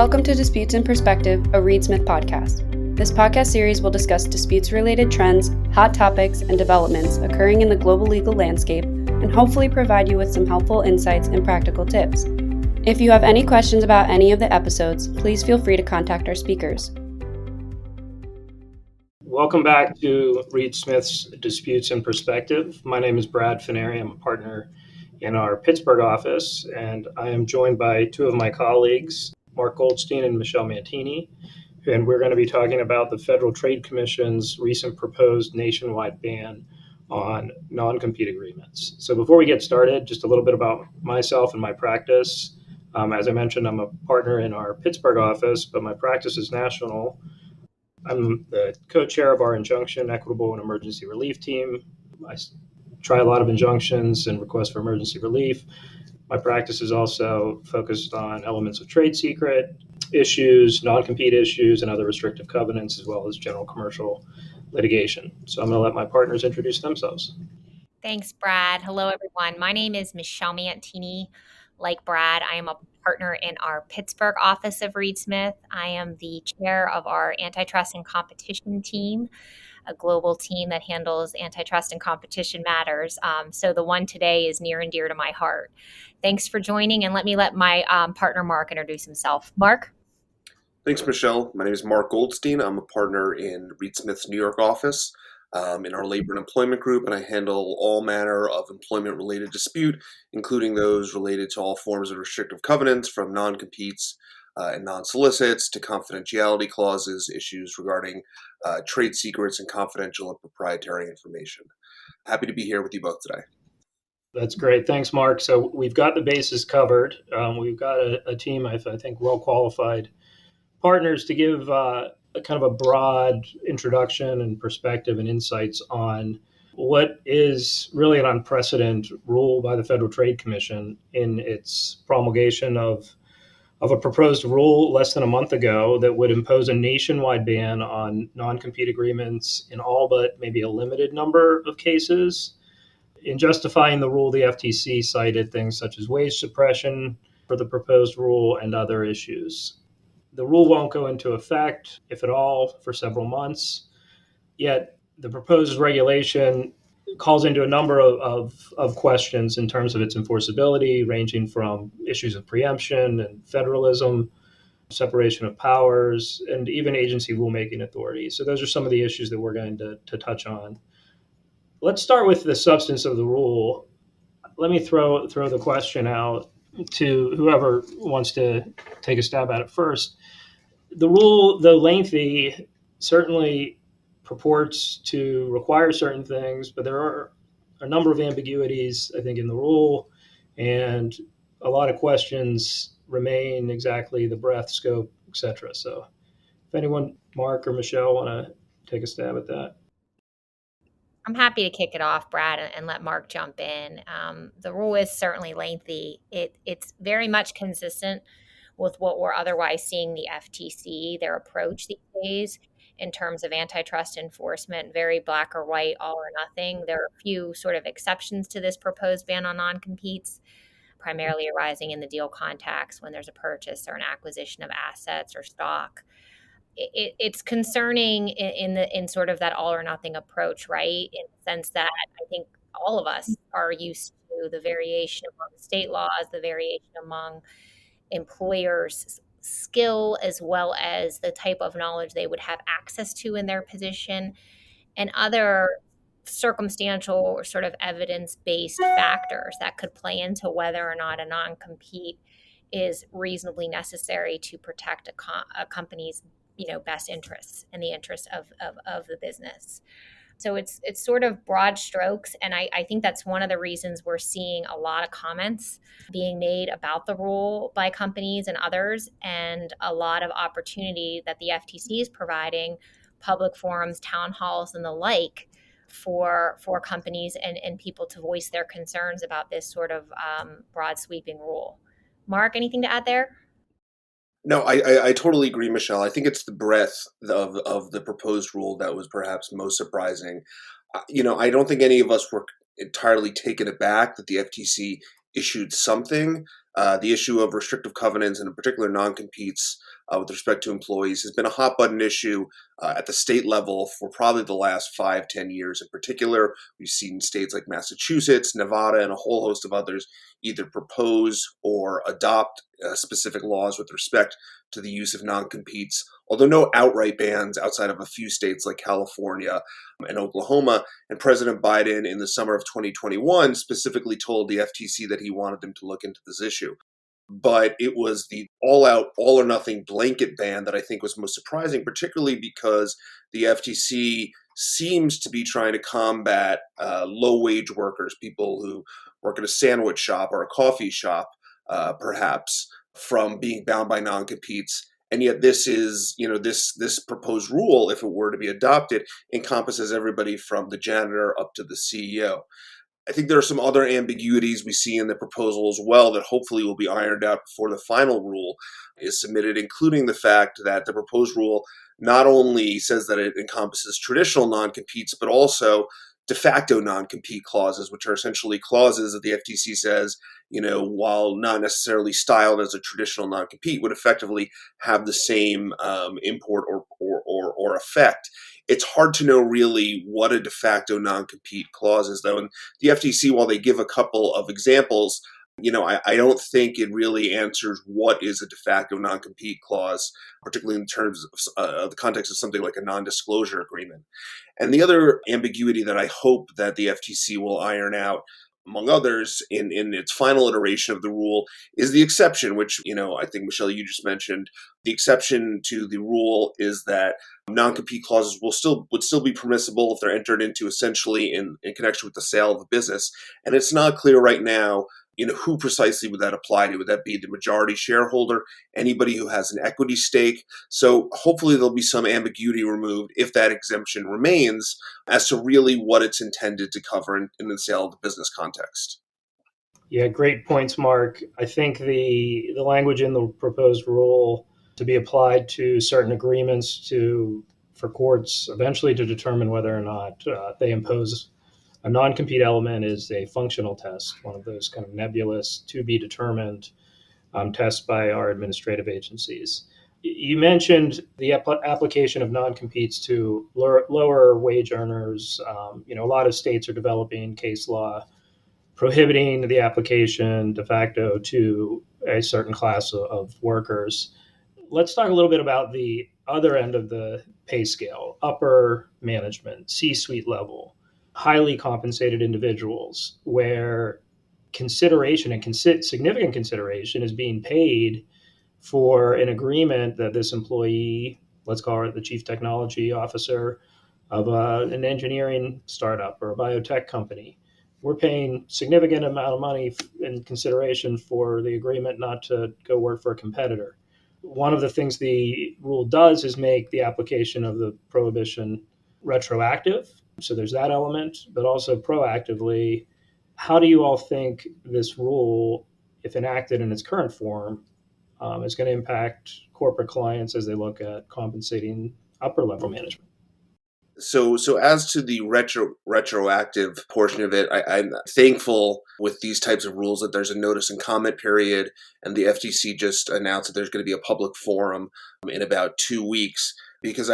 Welcome to Disputes in Perspective, a Reed Smith podcast. This podcast series will discuss disputes-related trends, hot topics, and developments occurring in the global legal landscape, and hopefully provide you with some helpful insights and practical tips. If you have any questions about any of the episodes, please feel free to contact our speakers. Welcome back to Reed Smith's Disputes in Perspective. My name is Brad Fineri. I'm a partner in our Pittsburgh office, and I am joined by two of my colleagues, Mark Goldstein and Michelle Mantini, and we're going to be talking about the Federal Trade Commission's recent proposed nationwide ban on non-compete agreements. So before we get started, just a little bit about myself and my practice. As I mentioned, I'm a partner in our Pittsburgh office, but my practice is national. I'm the co-chair of our injunction, equitable, and emergency relief team. I try a lot of injunctions and requests for emergency relief. My practice is also focused on elements of trade secret issues, non-compete issues, and other restrictive covenants, as well as general commercial litigation. So I'm going to let my partners introduce themselves. Thanks, Brad. Hello, everyone. My name is Michelle Mantini. Like Brad, I am a partner in our Pittsburgh office of Reed Smith. I am the chair of our antitrust and competition team, a global team that handles antitrust and competition matters. So the one today is near and dear to my heart. Thanks for joining, and let me let my partner Mark introduce himself. Mark? Thanks, Michelle. My name is Mark Goldstein. I'm a partner in Reed Smith's New York office in our labor and employment group, and I handle all manner of employment-related dispute, including those related to all forms of restrictive covenants, from non-competes and non-solicits to confidentiality clauses, issues regarding trade secrets and confidential and proprietary information. Happy to be here with you both today. That's great. Thanks, Mark. So we've got the bases covered. We've got a team, I think, well-qualified partners to give a kind of a broad introduction and perspective and insights on what is really an unprecedented rule by the Federal Trade Commission in its promulgation of a proposed rule less than a month ago that would impose a nationwide ban on non-compete agreements in all but maybe a limited number of cases. In justifying the rule, the FTC cited things such as wage suppression for the proposed rule and other issues. The rule won't go into effect, if at all, for several months. Yet the proposed regulation calls into a number of questions in terms of its enforceability, ranging from issues of preemption and federalism, separation of powers, and even agency rulemaking authority. So those are some of the issues that we're going to touch on. Let's start with the substance of the rule. Let me throw the question out to whoever wants to take a stab at it first. The rule, though lengthy, certainly purports to require certain things, but there are a number of ambiguities, I think, in the rule, and a lot of questions remain exactly the breadth, scope, etc. So if anyone, Mark or Michelle, want to take a stab at that. I'm happy to kick it off, Brad, and let Mark jump in. The rule is certainly lengthy. It's very much consistent with what we're otherwise seeing the FTC, their approach these days in terms of antitrust enforcement, very black or white, all or nothing. There are a few sort of exceptions to this proposed ban on non-competes, primarily arising in the deal context when there's a purchase or an acquisition of assets or stock. It's concerning in sort of that all or nothing approach, right? In the sense that I think all of us are used to the variation among state laws, the variation among employers' skill, as well as the type of knowledge they would have access to in their position, and other circumstantial or sort of evidence-based factors that could play into whether or not a non-compete is reasonably necessary to protect a company's best interests and the interests of the business. So it's sort of broad strokes, and I think that's one of the reasons we're seeing a lot of comments being made about the rule by companies and others, and a lot of opportunity that the FTC is providing, public forums, town halls, and the like, for companies and people to voice their concerns about this sort of broad sweeping rule. Mark, anything to add there? No, I totally agree, Michelle. I think it's the breadth of the proposed rule that was perhaps most surprising. I don't think any of us were entirely taken aback that the FTC issued something the issue of restrictive covenants and in particular non-competes with respect to employees has been a hot button issue at the state level for probably the last 5-10 years. In particular, we've seen states like Massachusetts, Nevada, and a whole host of others either propose or adopt specific laws with respect to the use of non-competes, although no outright bans outside of a few states like California and Oklahoma. And President Biden, in the summer of 2021, specifically told the FTC that he wanted them to look into this issue. But it was the all out, all or nothing blanket ban that I think was most surprising, particularly because the FTC seems to be trying to combat low wage workers, people who work at a sandwich shop or a coffee shop, perhaps, from being bound by non competes. And yet, this is, this proposed rule, if it were to be adopted, encompasses everybody from the janitor up to the CEO. I think there are some other ambiguities we see in the proposal as well that hopefully will be ironed out before the final rule is submitted, including the fact that the proposed rule not only says that it encompasses traditional non-competes, but also de facto non-compete clauses, which are essentially clauses that the FTC says, while not necessarily styled as a traditional non-compete, would effectively have the same import or effect. It's hard to know really what a de facto non-compete clause is, though. And the FTC, while they give a couple of examples, I don't think it really answers what is a de facto non-compete clause, particularly in terms of the context of something like a non-disclosure agreement. And the other ambiguity that I hope that the FTC will iron out, among others, in its final iteration of the rule, is the exception, which, I think, Michelle, you just mentioned. The exception to the rule is that non-compete clauses would still be permissible if they're entered into essentially in connection with the sale of a business. And it's not clear right now, who precisely would that apply to? Would that be the majority shareholder, anybody who has an equity stake? So hopefully there'll be some ambiguity removed if that exemption remains as to really what it's intended to cover in the sale of the business context. Yeah, great points, Mark. I think the language in the proposed rule to be applied to certain agreements for courts eventually to determine whether or not they impose a non-compete element is a functional test, one of those kind of nebulous to be determined tests by our administrative agencies. You mentioned the application of non-competes to lower wage earners. A lot of states are developing case law prohibiting the application de facto to a certain class of workers. Let's talk a little bit about the other end of the pay scale, upper management, C-suite level, highly compensated individuals, where consideration and significant consideration is being paid for an agreement that this employee, let's call it the chief technology officer of an engineering startup or a biotech company, we're paying significant amount of money in consideration for the agreement not to go work for a competitor. One of the things the rule does is make the application of the prohibition retroactive. So there's that element, but also proactively, how do you all think this rule, if enacted in its current form, is going to impact corporate clients as they look at compensating upper level management? So as to the retroactive portion of it, I'm thankful with these types of rules that there's a notice and comment period, and the FTC just announced that there's going to be a public forum in about 2 weeks because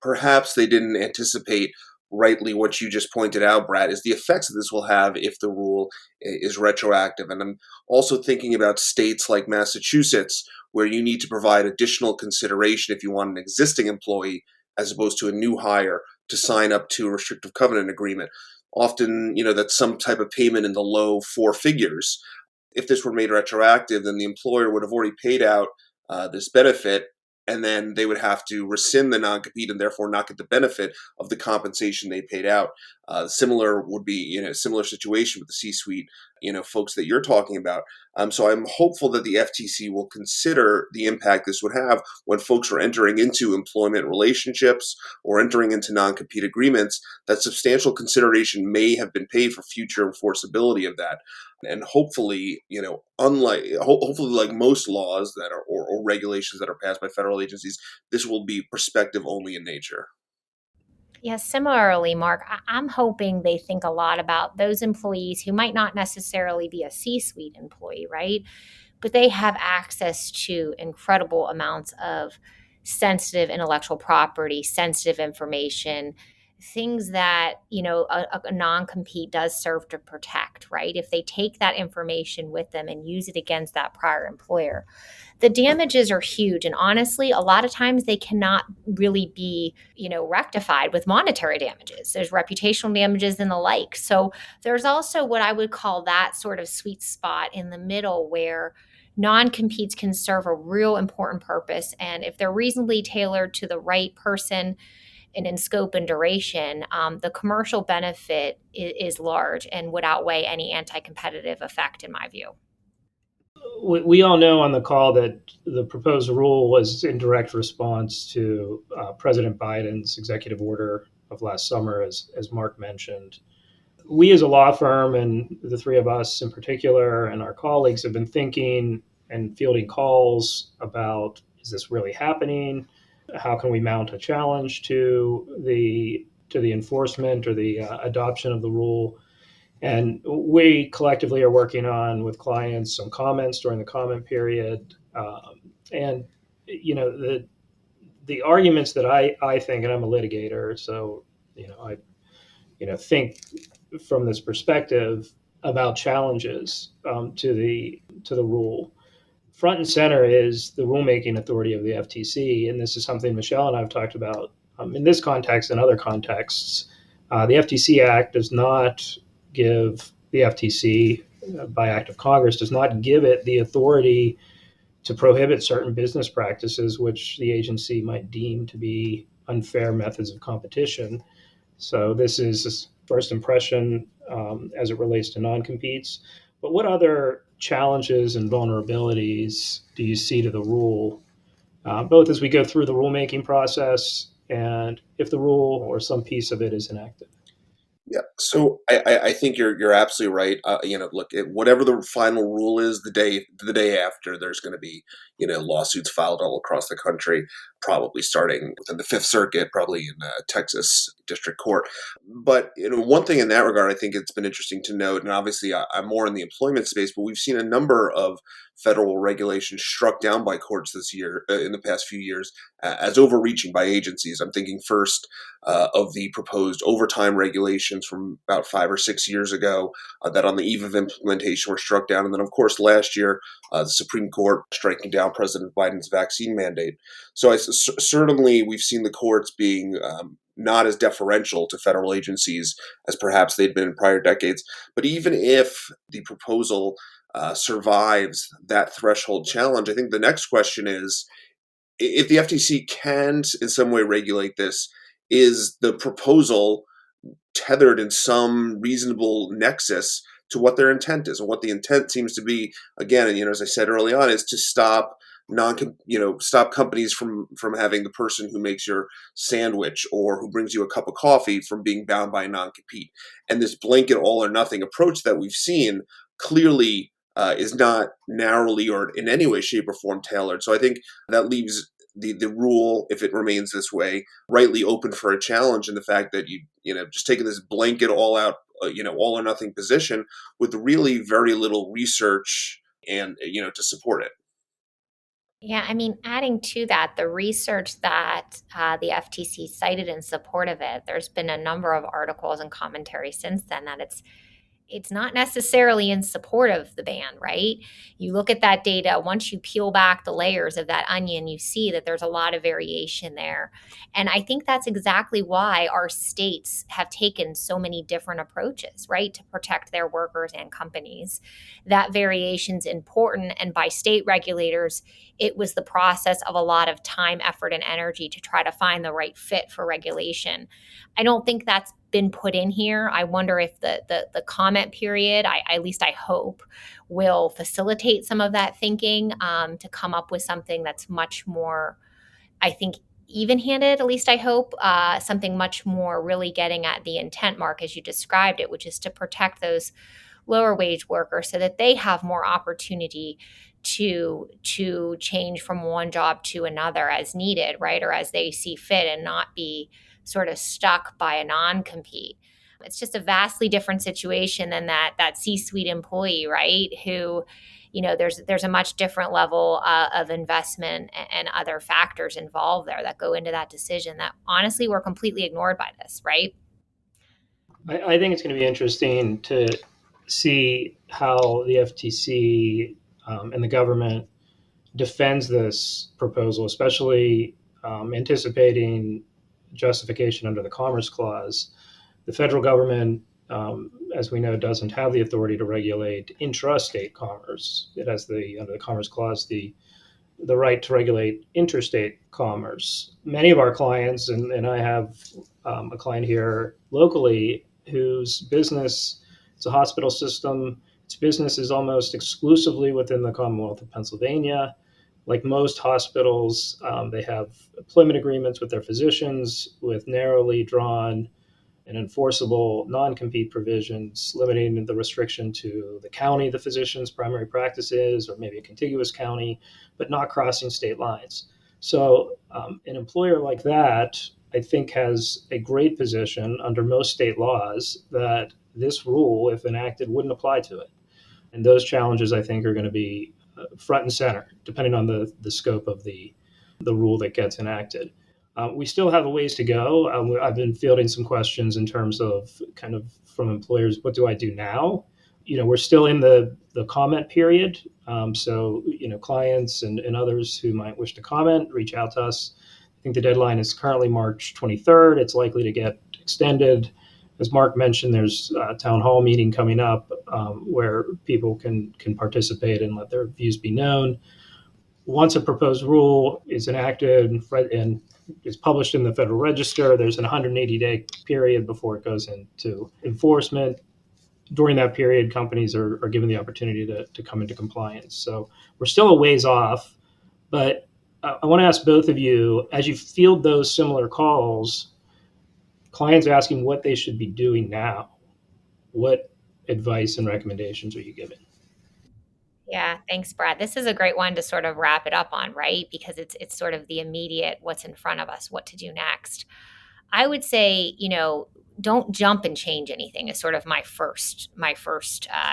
perhaps they didn't anticipate rightly what you just pointed out, Brad, is the effects that this will have if the rule is retroactive. And I'm also thinking about states like Massachusetts, where you need to provide additional consideration if you want an existing employee as opposed to a new hire to sign up to a restrictive covenant agreement. Often, that's some type of payment in the low 4 figures. If this were made retroactive, then the employer would have already paid out this benefit, and then they would have to rescind the non-compete and therefore not get the benefit of the compensation they paid out. Similar would be, similar situation with the C-suite, folks that you're talking about. So I'm hopeful that the FTC will consider the impact this would have when folks are entering into employment relationships or entering into non-compete agreements, that substantial consideration may have been paid for future enforceability of that. And hopefully, hopefully, like most laws that are or regulations that are passed by federal agencies, this will be prospective only in nature. Yeah, similarly, Mark, I'm hoping they think a lot about those employees who might not necessarily be a C-suite employee, right? but they have access to incredible amounts of sensitive intellectual property, sensitive information, things that, a non-compete does serve to protect, right? If they take that information with them and use it against that prior employer, the damages are huge. And honestly, a lot of times they cannot really be, rectified with monetary damages. There's reputational damages and the like. So there's also what I would call that sort of sweet spot in the middle where non-competes can serve a real important purpose. And if they're reasonably tailored to the right person and in scope and duration, the commercial benefit is large and would outweigh any anti-competitive effect, in my view. We all know on the call that the proposed rule was in direct response to President Biden's executive order of last summer, as Mark mentioned. We as a law firm, and the three of us in particular, and our colleagues have been thinking and fielding calls about, is this really happening? How can we mount a challenge to the enforcement or the adoption of the rule? And we collectively are working on with clients some comments during the comment period. And the arguments that I think, and I'm a litigator, so I think from this perspective about challenges to the rule. Front and center is the rulemaking authority of the FTC, and this is something Michelle and I have talked about in this context and other contexts. The FTC Act does not give the FTC, by act of Congress, does not give it the authority to prohibit certain business practices which the agency might deem to be unfair methods of competition. So this is first impression as it relates to non-competes. But what other challenges and vulnerabilities do you see to the rule, both as we go through the rulemaking process and if the rule or some piece of it is enacted? Yeah, so I think you're absolutely right. Look, whatever the final rule is, the day after, there's going to be lawsuits filed all across the country, probably starting within the Fifth Circuit, probably in Texas District Court. But one thing in that regard, I think it's been interesting to note, and obviously I'm more in the employment space, but we've seen a number of federal regulations struck down by courts this year, in the past few years, as overreaching by agencies. I'm thinking first of the proposed overtime regulations from about 5 or 6 years ago that on the eve of implementation were struck down. And then, of course, last year, the Supreme Court striking down President Biden's vaccine mandate. So certainly we've seen the courts being not as deferential to federal agencies as perhaps they'd been in prior decades. But even if the proposal survives that threshold challenge, I think the next question is, if the FTC can in some way regulate this, is the proposal tethered in some reasonable nexus to what their intent is? And what the intent seems to be, again, and as I said early on, is to stop stop companies from having the person who makes your sandwich or who brings you a cup of coffee from being bound by a non-compete. And this blanket all or nothing approach that we've seen clearly is not narrowly or in any way, shape, or form tailored. So I think that leaves the rule, if it remains this way, rightly open for a challenge in the fact that just taking this blanket all out, all or nothing position with really very little research and to support it. Yeah, I mean, adding to that, the research that the FTC cited in support of it, there's been a number of articles and commentary since then that it's not necessarily in support of the ban, right? You look at that data, once you peel back the layers of that onion, you see that there's a lot of variation there. And I think that's exactly why our states have taken so many different approaches, right, to protect their workers and companies. That variation's important. And by state regulators, it was the process of a lot of time, effort, and energy to try to find the right fit for regulation. I don't think that's been put in here. I wonder if the comment period, at least I hope, will facilitate some of that thinking to come up with something that's much more, I think, even-handed, at least I hope, something much more really getting at the intent, Mark, as you described it, which is to protect those lower wage workers so that they have more opportunity to change from one job to another as needed, right, or as they see fit, and not be sort of stuck by a non-compete. It's just a vastly different situation than that C-suite employee, right, who there's a much different level of investment and other factors involved there that go into that decision that honestly were completely ignored by this, right? I think it's going to be interesting to see how the FTC and the government defends this proposal, especially anticipating justification under the Commerce Clause. The federal government, as we know, doesn't have the authority to regulate intrastate commerce. It has under the Commerce Clause, the right to regulate interstate commerce. Many of our clients, and I have a client here locally whose business, it's a hospital system. Its business is almost exclusively within the Commonwealth of Pennsylvania. Like most hospitals, they have employment agreements with their physicians with narrowly drawn and enforceable non-compete provisions limiting the restriction to the county the physician's primary practice is, or maybe a contiguous county, but not crossing state lines. So an employer like that, I think, has a great position under most state laws that this rule, if enacted, wouldn't apply to it. And those challenges, I think, are going to be front and center, depending on the scope of the rule that gets enacted. We still have a ways to go. I've been fielding some questions in terms of kind of from employers, what do I do now? We're still in the comment period. So, clients and others who might wish to comment, reach out to us. I think the deadline is currently March 23rd. It's likely to get extended. As Mark mentioned, there's a town hall meeting coming up where people can participate and let their views be known. Once a proposed rule is enacted and is published in the Federal Register, there's an 180-day period before it goes into enforcement. During that period, companies are given the opportunity to come into compliance. So we're still a ways off, but I want to ask both of you, as you field those similar calls, clients are asking what they should be doing now. What advice and recommendations are you giving? Yeah, thanks, Brad. This is a great one to sort of wrap it up on, right? Because it's sort of the immediate what's in front of us, what to do next. I would say, don't jump and change anything is sort of my first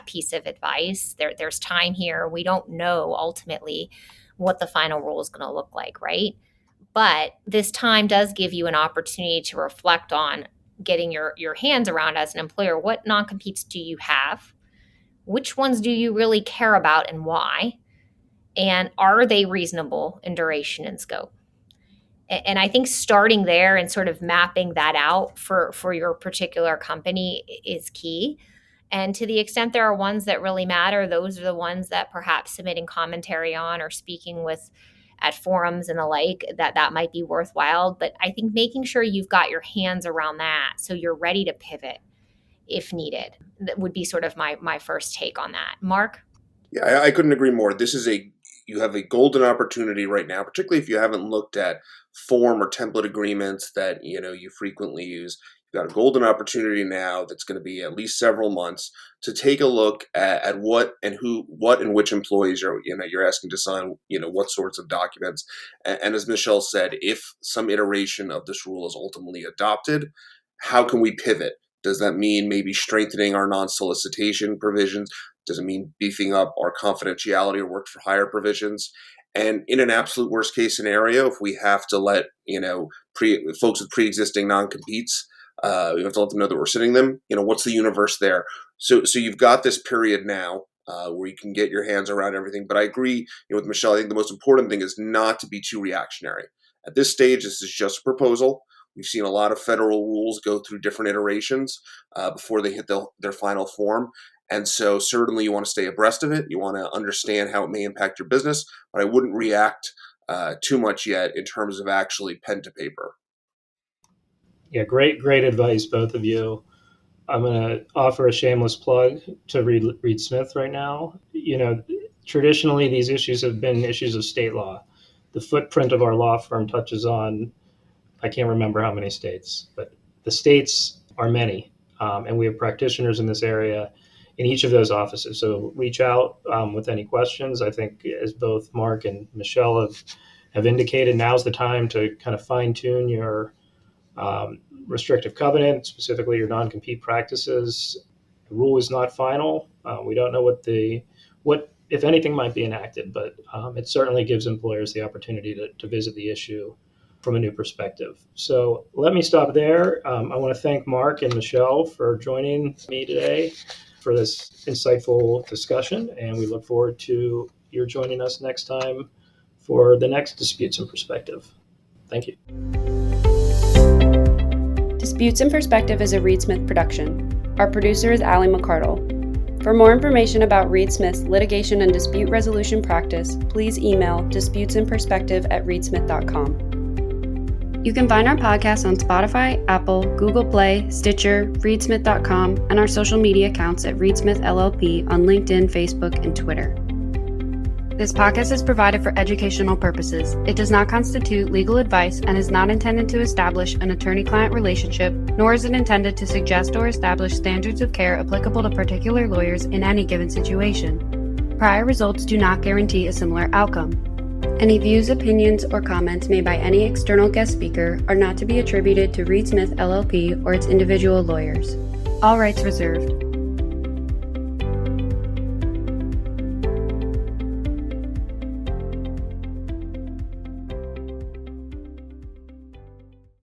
piece of advice. There's time here. We don't know ultimately what the final rule is going to look like, right? But this time does give you an opportunity to reflect on getting your hands around as an employer. What non-competes do you have? Which ones do you really care about and why? And are they reasonable in duration and scope? And I think starting there and sort of mapping that out for your particular company is key. And to the extent there are ones that really matter, those are the ones that perhaps submitting commentary on or speaking with at forums and the like, that might be worthwhile. But I think making sure you've got your hands around that so you're ready to pivot if needed. That would be sort of my first take on that. Mark? Yeah, I couldn't agree more. You have a golden opportunity right now, particularly if you haven't looked at form or template agreements that you frequently use. You've got a golden opportunity now that's going to be at least several months to take a look at what and which employees you're asking to sign what sorts of documents. And as Michelle said, if some iteration of this rule is ultimately adopted, how can we pivot? Does that mean maybe strengthening our non-solicitation provisions? Does it mean beefing up our confidentiality or work for hire provisions? And in an absolute worst case scenario, if we have to let folks with pre-existing non-competes, we have to let them know that we're sitting them. What's the universe there? So you've got this period now where you can get your hands around everything. But I agree with Michelle. I think the most important thing is not to be too reactionary. At this stage, this is just a proposal. We've seen a lot of federal rules go through different iterations before they hit their final form. And so certainly you want to stay abreast of it. You want to understand how it may impact your business, but I wouldn't react too much yet in terms of actually pen to paper. Yeah, great advice, both of you. I'm going to offer a shameless plug to Reed Smith right now. Traditionally, these issues have been issues of state law. The footprint of our law firm touches on, I can't remember how many states, but the states are many, and we have practitioners in this area in each of those offices. So reach out with any questions. I think, as both Mark and Michelle have indicated, now's the time to kind of fine tune your restrictive covenant, specifically your non-compete practices. The rule is not final. We don't know what if anything might be enacted, but it certainly gives employers the opportunity to visit the issue from a new perspective. So let me stop there. I want to thank Mark and Michelle for joining me today for this insightful discussion, and we look forward to your joining us next time for the next Disputes in Perspective. Thank you. Disputes in Perspective is a Reed Smith production. Our producer is Allie McCardle. For more information about Reed Smith's litigation and dispute resolution practice, please email disputesinperspective@reedsmith.com. You can find our podcast on Spotify, Apple, Google Play, Stitcher, reedsmith.com, and our social media accounts at Reed Smith LLP on LinkedIn, Facebook, and Twitter. This podcast is provided for educational purposes. It does not constitute legal advice and is not intended to establish an attorney-client relationship, nor is it intended to suggest or establish standards of care applicable to particular lawyers in any given situation. Prior results do not guarantee a similar outcome. Any views, opinions, or comments made by any external guest speaker are not to be attributed to Reed Smith LLP or its individual lawyers. All rights reserved.